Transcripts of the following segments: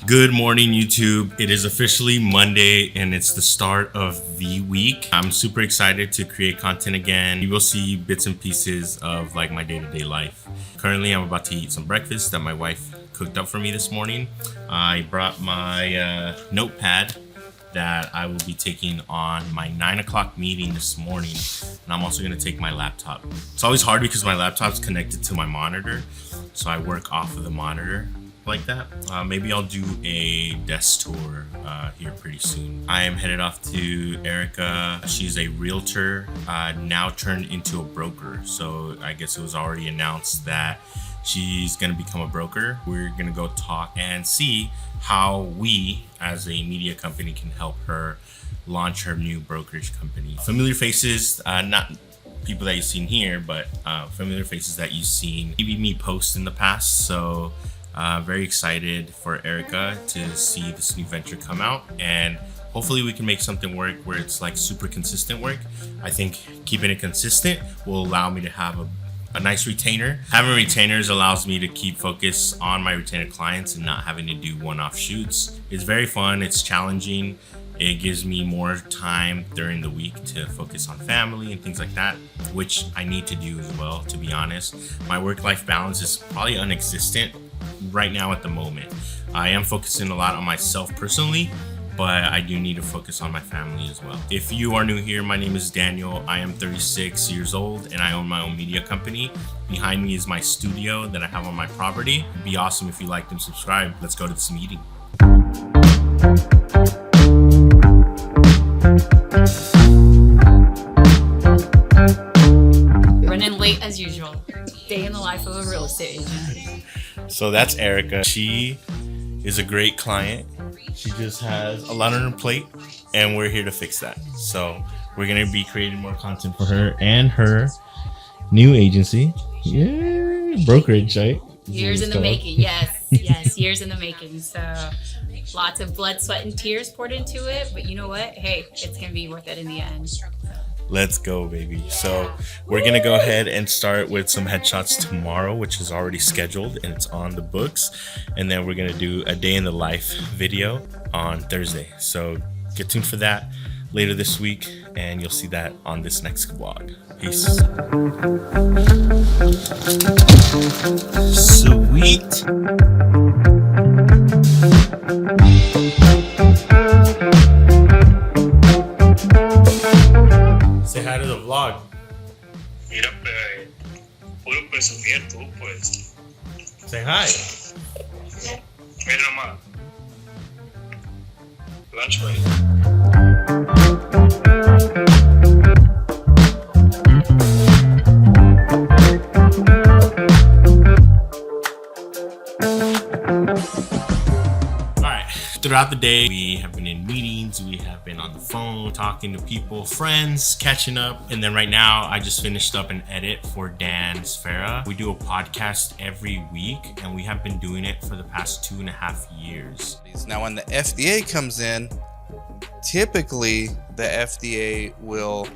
Good morning, YouTube. It is officially Monday and it's the start of the week. I'm super excited to create content again. You will see bits and pieces of like my day-to-day life. Currently, I'm about to eat some breakfast that my wife cooked up for me this morning. I brought my notepad that I will be taking on my 9 o'clock meeting this morning. And I'm also gonna take my laptop. It's always hard because my laptop's connected to my monitor. So I work off of the monitor like that. Maybe I'll do a desk tour here pretty soon. I am headed off to Erica. She's a realtor, now turned into a broker. So I guess it was already announced that she's gonna become a broker. We're gonna go talk and see how we as a media company can help her launch her new brokerage company. Familiar faces, not people that you've seen here, but familiar faces that you've seen maybe me post in the past. So very excited for Erica to see this new venture come out, and hopefully we can make something work where it's like super consistent work. I think keeping it consistent will allow me to have a nice retainer. Having retainers allows me to keep focus on my retainer clients and not having to do one-off shoots. It's very fun, it's challenging. It gives me more time during the week to focus on family and things like that, which I need to do as well, to be honest. My work-life balance is probably non-existent right now at the moment. I am focusing a lot on myself personally, but I do need to focus on my family as well. If you are new here, my name is Daniel. I am 36 years old and I own my own media company. Behind me is my studio that I have on my property. It'd be awesome if you liked and subscribed. Let's go to this meeting. Running late as usual. Day in the life of a real estate agent. So that's Erica. She is a great client. She just has a lot on her plate and we're here to fix that. So we're going to be creating more content for her and her new agency. Yeah, brokerage, right? Years in the making. Yes, years in the making. So lots of blood, sweat, and tears poured into it. But you know what? Hey, it's going to be worth it in the end. Let's go, baby. So we're gonna go ahead and start with some headshots tomorrow, which is already scheduled and it's on the books. And then we're gonna do a day in the life video on Thursday. So get tuned for that later this week and you'll see that on this next vlog. Peace. Sweet. Say hi to the vlog. Mira, puro presumir tú, pues. Say hi. Mira nomás. Lunch break. Throughout the day, we have been in meetings, we have been on the phone, talking to people, friends, catching up. And then right now, I just finished up an edit for Dan Sfera. We do a podcast every week, and we have been doing it for the past 2.5 years. Now, when the FDA comes in, typically the FDA will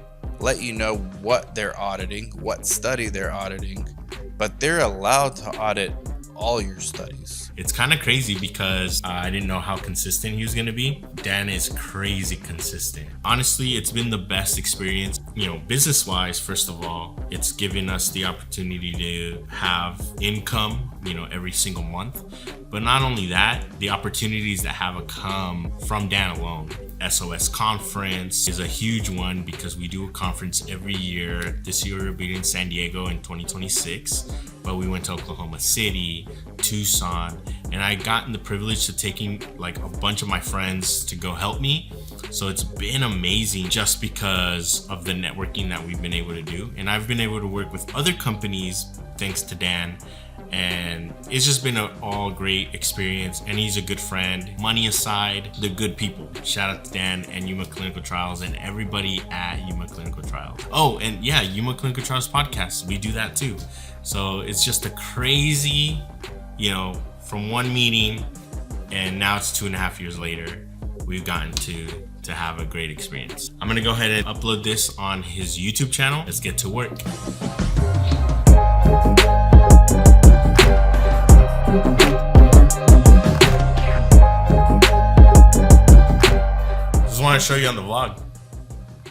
let you know what they're auditing, what study they're auditing, but they're allowed to audit all your studies. It's kind of crazy because I didn't know how consistent he was going to be. Dan is crazy consistent. Honestly, it's been the best experience, business wise. First of all, it's given us the opportunity to have income, every single month. But not only that, the opportunities that have come from Dan alone. SOS conference is a huge one because we do a conference every year. This year we'll be in San Diego in 2026, but we went to Oklahoma City, Tucson, and I gotten the privilege to taking like a bunch of my friends to go help me. So it's been amazing just because of the networking that we've been able to do. And I've been able to work with other companies thanks to Dan. And it's just been an all great experience, and he's a good friend. Money aside, they're good people. Shout out to Dan and Yuma Clinical Trials and everybody at Yuma Clinical Trials. Oh, and yeah, Yuma Clinical Trials podcast, we do that too. So it's just a crazy, from one meeting and now it's 2.5 years later, we've gotten to have a great experience. I'm gonna go ahead and upload this on his YouTube channel. Let's get to work. want to show you on the vlog.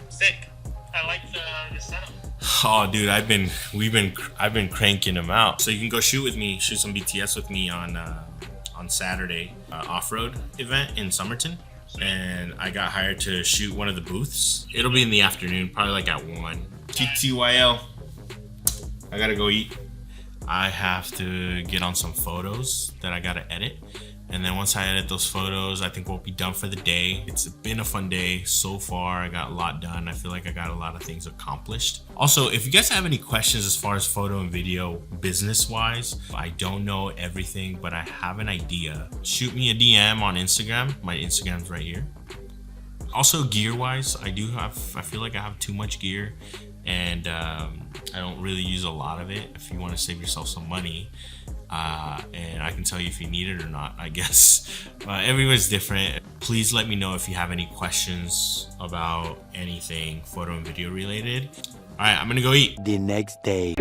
Sick. I like the setup. Oh, dude, I've been cranking them out. So you can go shoot some BTS with me on Saturday, Offroad event in Somerton. And I got hired to shoot one of the booths. It'll be in the afternoon, probably like at 1. TTYL. I gotta go eat. I have to get on some photos that I gotta edit. And then once I edit those photos, I think we'll be done for the day. It's been a fun day so far. I got a lot done. I feel like I got a lot of things accomplished. Also, if you guys have any questions as far as photo and video business-wise, I don't know everything, but I have an idea. Shoot me a DM on Instagram. My Instagram's right here. Also, gear-wise, I feel like I have too much gear, and I don't really use a lot of it. If you want to save yourself some money, and I can tell you if you need it or not, I guess. Everyone's different. Please let me know if you have any questions about anything photo and video related. All right, I'm gonna go eat. The next day.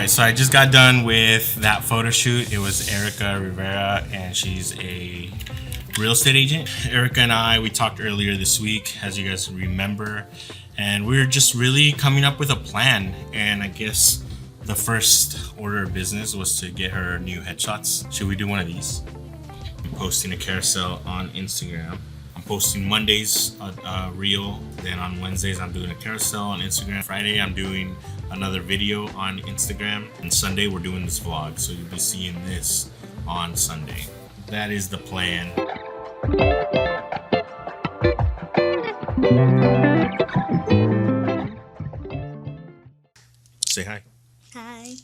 So I just got done with that photo shoot. It was Erica Rivera, and she's a real estate agent. Erica and we talked earlier this week, as you guys remember, and we were just really coming up with a plan. And I guess the first order of business was to get her new headshots. Should we do one of these? I'm posting a carousel on Instagram. I'm posting Mondays a reel, then on Wednesdays I'm doing a carousel on Instagram. Friday I'm doing another video on Instagram, and Sunday we're doing this vlog, so you'll be seeing this on Sunday. That is the plan. Say hi. Hi.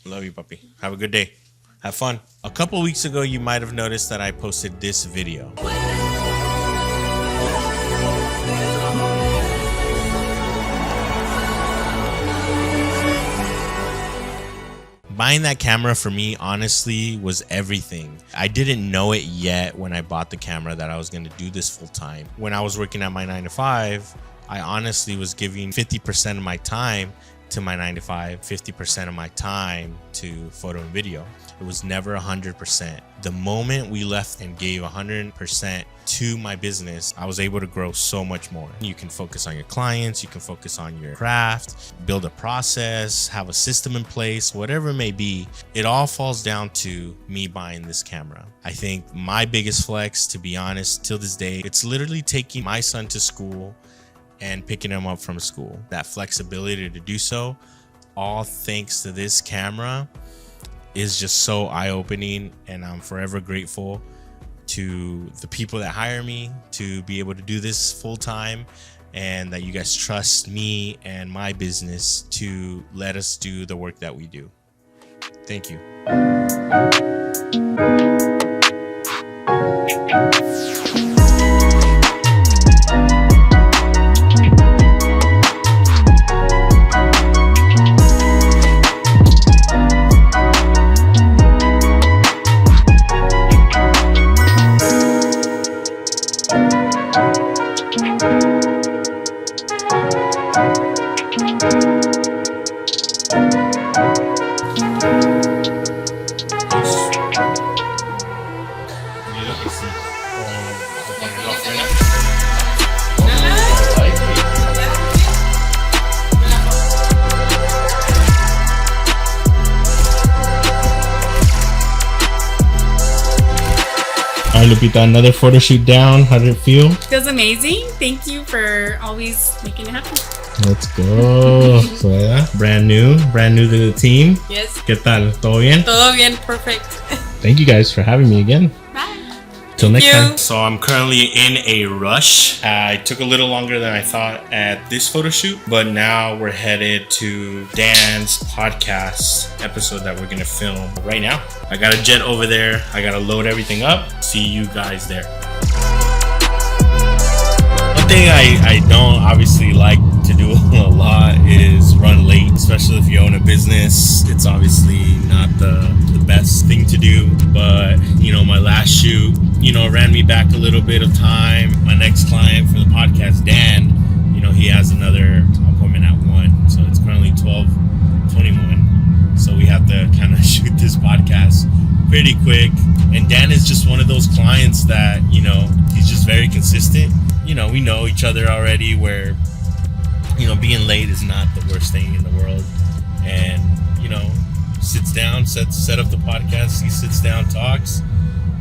Love you, puppy. Have a good day. Have fun. A couple weeks ago, you might have noticed that I posted this video. Buying that camera for me, honestly, was everything. I didn't know it yet when I bought the camera that I was going to do this full time. When I was working at my 9-to-5, I honestly was giving 50% of my time to my 9-to-5, 50% of my time to photo and video. It was never 100%. The moment we left and gave 100% to my business, I was able to grow so much more. You can focus on your clients, you can focus on your craft, build a process, have a system in place, whatever it may be. It all falls down to me buying this camera. I think my biggest flex, to be honest, till this day, it's literally taking my son to school and picking him up from school. That flexibility to do so, all thanks to this camera, is just so eye-opening, and I'm forever grateful to the people that hire me to be able to do this full-time, and that you guys trust me and my business to let us do the work that we do. Thank you. All right, Lupita, another photo shoot down. How did it feel? Feels amazing. Thank you for always making it happen. Let's go. So, yeah, brand new to the team. Yes. ¿Qué tal? ¿Todo bien? Todo bien. Perfect. Thank you guys for having me again. Bye. Till next you. time. So I'm currently in a rush. I took a little longer than I thought at this photo shoot, but now we're headed to Dan's podcast episode that we're gonna film right now. I got a jet over there. I gotta load everything up. See you guys there. One thing I don't obviously like do a lot is run late, especially if you own a business. It's obviously not the best thing to do, but my last shoot, ran me back a little bit of time. My next client for the podcast, Dan, he has another appointment at 1, so it's currently 12:21. So we have to kind of shoot this podcast pretty quick. And Dan is just one of those clients that, he's just very consistent. We know each other already, where, being late is not the worst thing in the world. And, sits down, set up the podcast. He sits down, talks,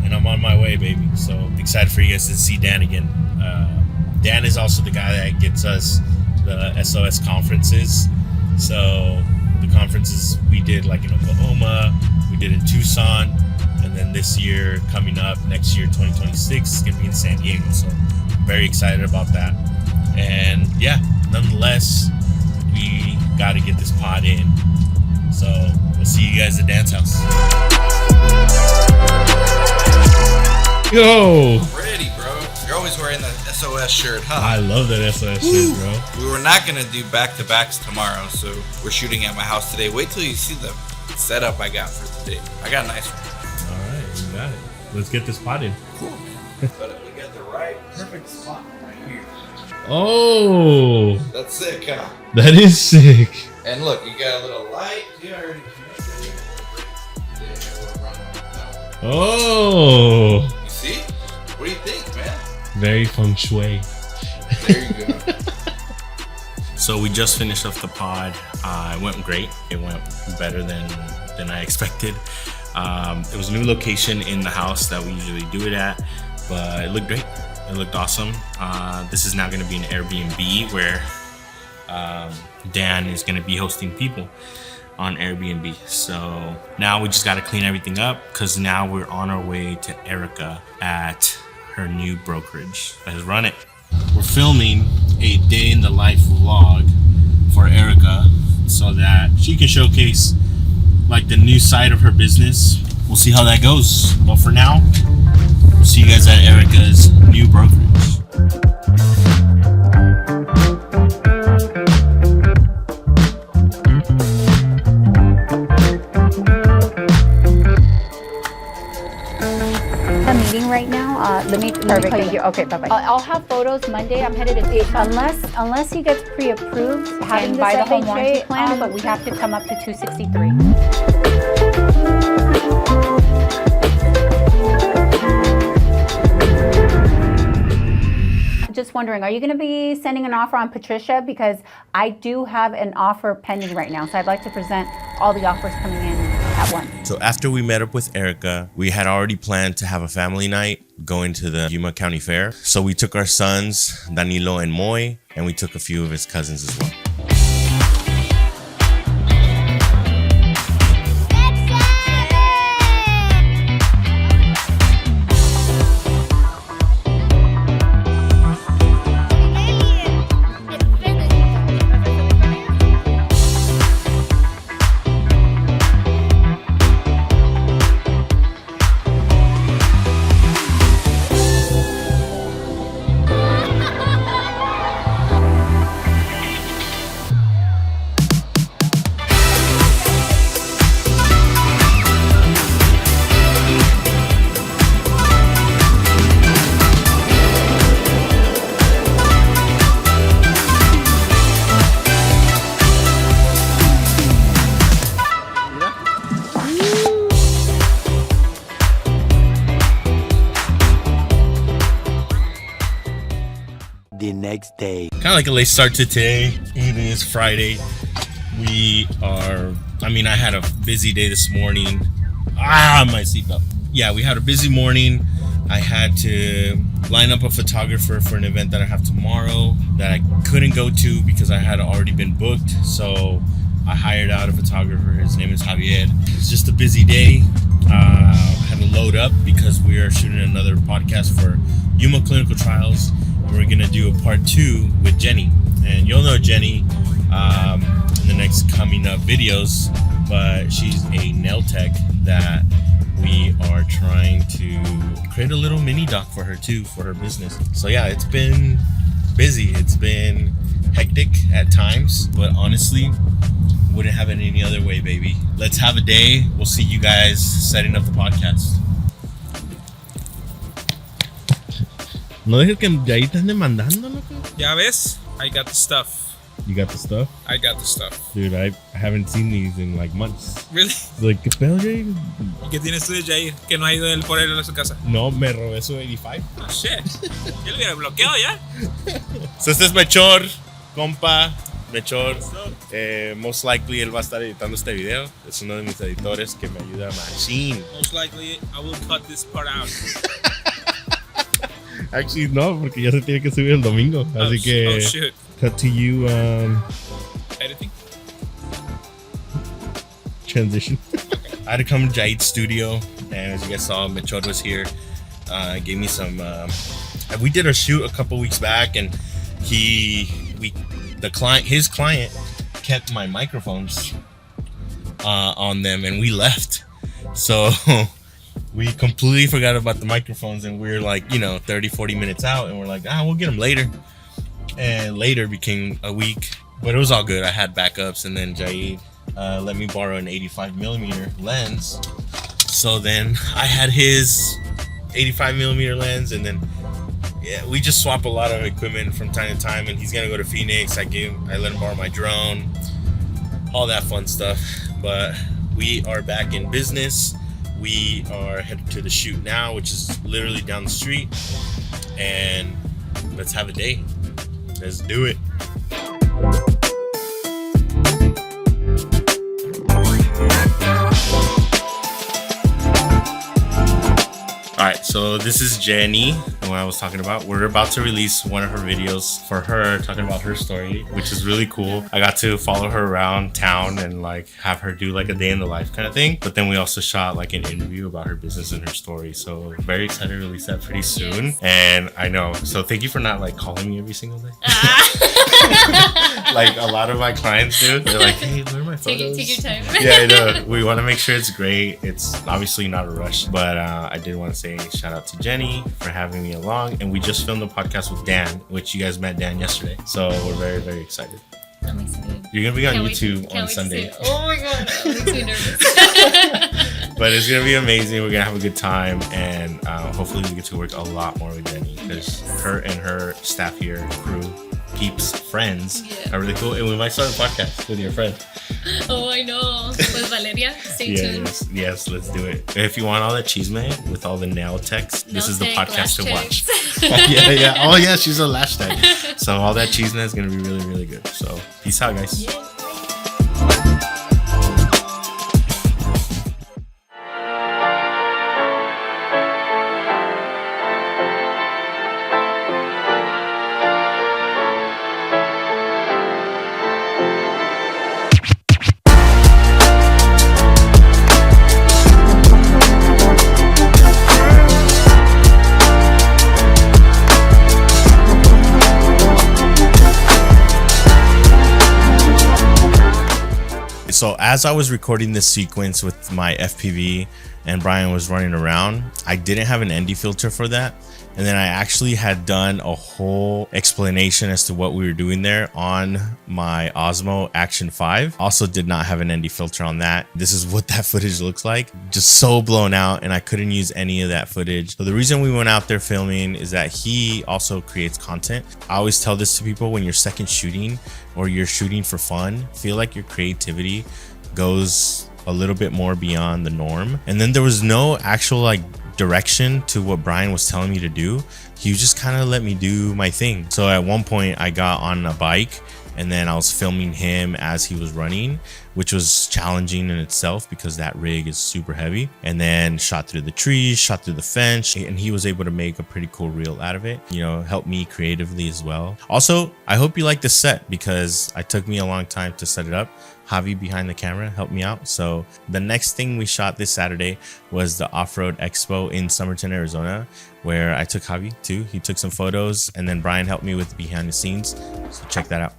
and I'm on my way, baby. So excited for you guys to see Dan again. Dan is also the guy that gets us the SOS conferences. So the conferences we did like in Oklahoma, we did in Tucson, and then this year coming up, next year, 2026, is going to be in San Diego. So I'm very excited about that. And yeah, nonetheless, we got to get this pod in. So we'll see you guys at Dan's house. Yo! Ready, bro. You're always wearing the SOS shirt, huh? I love that SOS shit, bro. We were not going to do back-to-backs tomorrow, so we're shooting at my house today. Wait till you see the setup I got for today. I got a nice one. All right, you got it. Let's get this pod in. Cool. But we got the perfect spot right here. Oh! That's sick, huh? That is sick. And look, you got a little light. You already connected it. Oh! You see? What do you think, man? Very feng shui. There you go. So we just finished off the pod. It went great. It went better than I expected. It was a new location in the house that we usually do it at, but it looked great. It looked awesome. This is now going to be an Airbnb where Dan is going to be hosting people on Airbnb. So now we just got to clean everything up, because now we're on our way to Erica at her new brokerage that has run it. We're filming a day in the life vlog for Erica so that she can showcase like the new side of her business. We'll see how that goes. But for now, we'll see you guys at Erica's new brokerage. Right now, let me Perfect, call thank you. Okay, bye-bye. I'll have photos Monday. I'm headed to unless he gets pre-approved having And this buy the home FHA, warranty plan, but we have to come up to 263. Just wondering, are you going to be sending an offer on Patricia? Because I do have an offer pending right now, so I'd like to present all the offers coming in at once. So after we met up with Erica, we had already planned to have a family night going to the Yuma County Fair. So we took our sons, Danilo and Moy, and we took a few of his cousins as well. The next day. Kind of like a late start to today. It is Friday. I had a busy day this morning. My seatbelt. Yeah, we had a busy morning. I had to line up a photographer for an event that I have tomorrow that I couldn't go to because I had already been booked. So I hired out a photographer. His name is Javier. It's just a busy day. I had to load up because we are shooting another podcast for Yuma Clinical Trials. We're gonna do a part 2 with Jenny, and you'll know Jenny in the next coming up videos, but she's a nail tech that we are trying to create a little mini doc for her too, for her business. So yeah, it's been busy. It's been hectic at times, but honestly, wouldn't have it any other way, baby. Let's have a day. We'll see you guys setting up the podcast. No dejes que ahí te ande mandando, loco. Ya ves, I got the stuff. You got the stuff? I got the stuff. Dude, I haven't seen these in like months. Really? Like, ¿qué pedo, Jay? ¿Y qué tienes tú de Jair? Que no ha ido él por él a su casa. No, me robé su 85. Oh, shit. Yo lo hubiera bloqueado ya. So, este es Mechor, compa. Mechor. Most likely él va a estar editando este video. Es uno de mis editores que me ayuda machine. Most likely, I will cut this part out. Actually, no, porque ya se tiene que subir el domingo. Así que, Oh, shit. cut to you. Editing? Transition. I had to come to Jaid's studio, and as you guys saw, Mechor was here. Gave me some. We did a shoot a couple weeks back, and his client kept my microphones on them, and we left. So we completely forgot about the microphones, and we were like, 30-40 minutes out, and we're like, we'll get them later. And later became a week, but it was all good. I had backups, and then Jaid let me borrow an 85mm lens. So then I had his 85mm lens, and then we just swap a lot of equipment from time to time. And he's gonna go to Phoenix. I let him borrow my drone, all that fun stuff. But we are back in business. We are headed to the shoot now, which is literally down the street. And let's have a day. Let's do it. All right, so this is Jenny, who I was talking about. We're about to release one of her videos for her, talking about her story, which is really cool. I got to follow her around town and like have her do like a day in the life kind of thing. But then we also shot like an interview about her business and her story. So very excited to release that pretty soon. And I know, so thank you for not like calling me every single day. Like a lot of my clients do. They're like, hey, where are my photos? Take your time. Yeah, I know. We want to make sure it's great. It's obviously not a rush, but I did want to say shout out to Jenny for having me along. And we just filmed the podcast with Dan, which you guys met Dan yesterday. So we're very, very excited. I'm excited. You're going to be on Can't YouTube on wait to Sunday. see it. Oh my god, I'm too nervous. But it's going to be amazing. We're going to have a good time. And hopefully we get to work a lot more with Jenny, because her and her staff here, crew, peeps, friends are really cool. And we might start a podcast with your friend. Oh, I know. With Valeria, stay tuned. Yes, let's do it. If you want all that chisme with all the nail techs, this is the podcast to watch. Yeah. Oh yeah, she's a lash tag. So all that chisme is gonna be really, really good. So peace out, guys. Yeah. So as I was recording this sequence with my FPV and Brian was running around, I didn't have an ND filter for that. And then I actually had done a whole explanation as to what we were doing there on my Osmo Action 5. Also did not have an ND filter on that. This is what that footage looks like. Just so blown out, and I couldn't use any of that footage. So the reason we went out there filming is that he also creates content. I always tell this to people: when you're second shooting or you're shooting for fun, feel like your creativity goes a little bit more beyond the norm. And then there was no actual like direction to what Brian was telling me to do. He just kind of let me do my thing. So at one point I got on a bike and then I was filming him as he was running, which was challenging in itself because that rig is super heavy. And then shot through the trees, shot through the fence, and he was able to make a pretty cool reel out of it. You know, helped me creatively as well. Also, I hope you like the set because it took me a long time to set it up. Javi behind the camera helped me out. So the next thing we shot this Saturday was the Offroad Expo in Somerton, Arizona, where I took Javi too. He took some photos, and then Brian helped me with the behind the scenes. So check that out.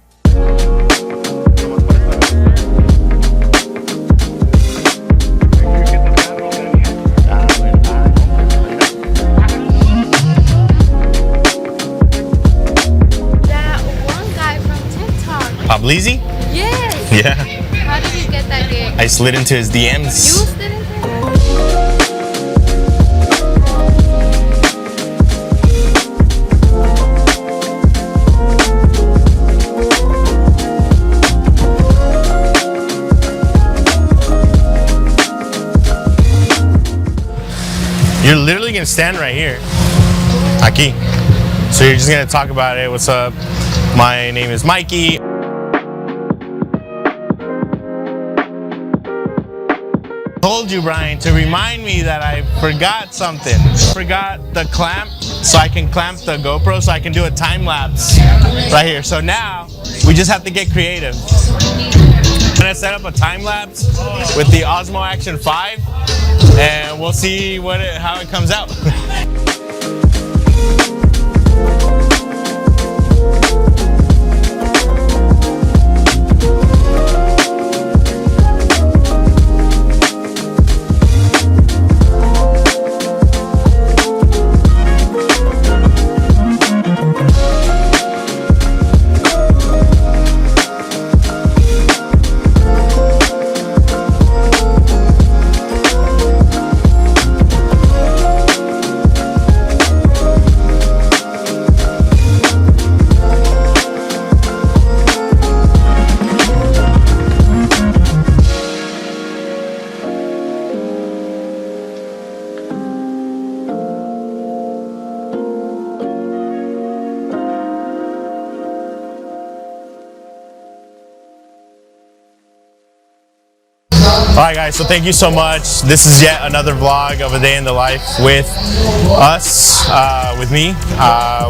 That one guy from TikTok Bleezy? Yes. Yeah. How did you get that gig? I slid into his DMs. You slid into it? You're literally gonna stand right here. Aquí. So you're just gonna talk about it. What's up? My name is Mikey. Told you, Brian, to remind me that I forgot something. Forgot the clamp, so I can clamp the GoPro, so I can do a time lapse right here. So now we just have to get creative. I'm gonna set up a time lapse with the Osmo Action 5, and we'll see how it comes out. Alright guys, so thank you so much. This is yet another vlog of a day in the life with us, with me.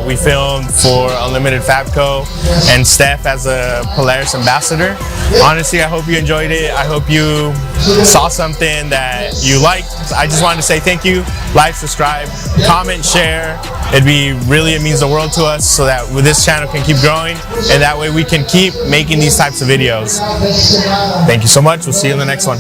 We filmed for Unlimited Fabco and Steph as a Polaris ambassador. Honestly, I hope you enjoyed it. I hope you saw something that you liked. I just wanted to say thank you. Like, subscribe, comment, share. It means the world to us, so that this channel can keep growing, and that way we can keep making these types of videos. Thank you so much. We'll see you in the next one.